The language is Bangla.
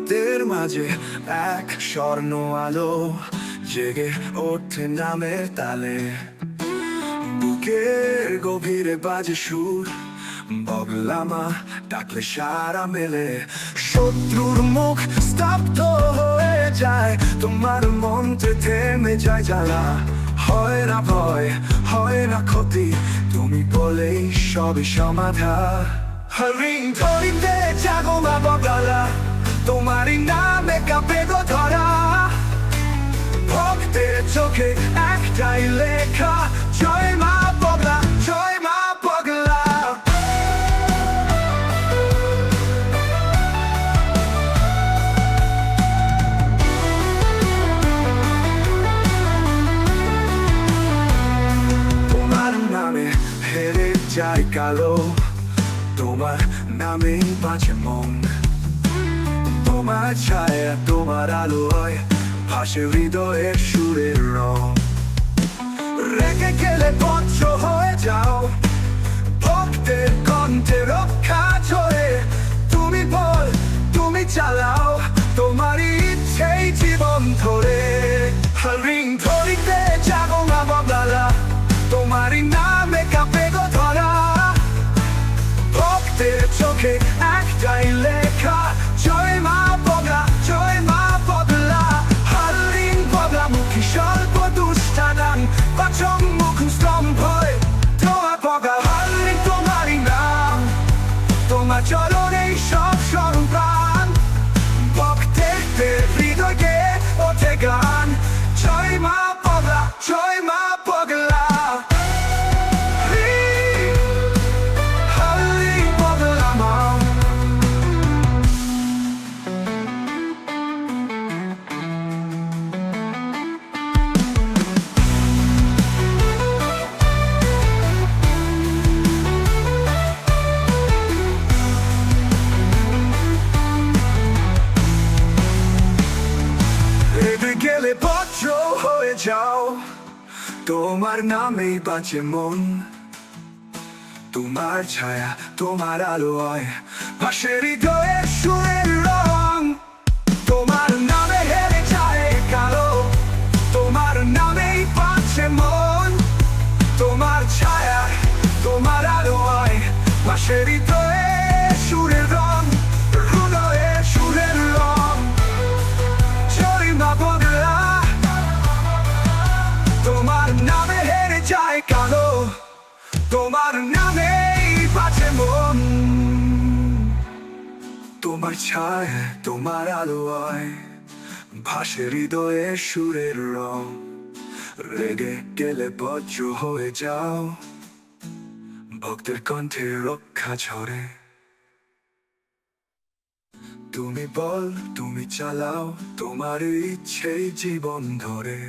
রাতের মাঝে এক স্বর্ণ আলো জেগে ওঠে নামের তালে। বুকের গভীরে বাজে সুর, বগলামা ডাকলে সারা মেলে। শত্রুর মুখ স্তব্ধ হয়ে যায়, তোমার মন্ত্রে থেমে যায় জ্বালা। হয় না ভয়, হয় না ক্ষতি, তুমি বলেই সবই সমাধান। হরিণ ধরিতে জাগো মা বগলা, তোমারই নামে কাঁপে গো ধরা। ভক্তের চোখে একটাই লেখা, জয় মা বগলা, জয় মা বগলা। তোমার নামে হেরে যায় কালো, তোমার নামেই বাঁচে মন। তোমার ছায়া তোমার আলোয় ভাসে হৃদয়ের সুরের রং। রেখে গেলে বজ্র হয়ে যাও, ভক্তের কণ্ঠে রক্ষা ছড়ে। তুমি বল, তুমি চালাও, তোমারই ইচ্ছেই জীবন ধরে। হরিণ ধরিতে জাগো মা বগলা, তোমারই নামে কাঁপে গো ধরা। ভক্তের চোখে একটাই লেখা, জয় মা বগলা, জয় মা বগলা। হরিণ বগলা মুখী স্বল্প দুষ্টানাং, পাচং মুখ স্তম্ভয় তোমার বগলা। হরিণ তোমারই নাম, তোমার চরণেই সব স্মরণ প্রাণ। ভক্তের হৃদয়ে ওঠে গান, জয় মা বগলা, জয় মা বগলা। গেলে বজ্র হয়ে যাও, তোমার নামেই বাঁচে মন। তোমার ছায়া তোমার আলোয় ভাসে হৃদয়ের সুরের রং। তোমার নামে হেরে যায় কালো, তোমার নামেই বাঁচে মন। তোমার ছায়া তোমার আলোয় ভাসে হৃদয়ের সুরের রং, হৃদয়ের সুরের রং। জয় মা বগলা, তোমার নামে হেরে যায় কালো, তোমার নামেই বাঁচে মন। তোমার ছায়া তোমার আলোয় ভাসে হৃদয়ের সুরের রং। রেগে গেলে বজ্র হয়ে যাও, ভক্তের কণ্ঠে রক্ষা ঝরে। তুমি বল, তুমি চালাও, তোমার ইচ্ছেই জীবন ধরে।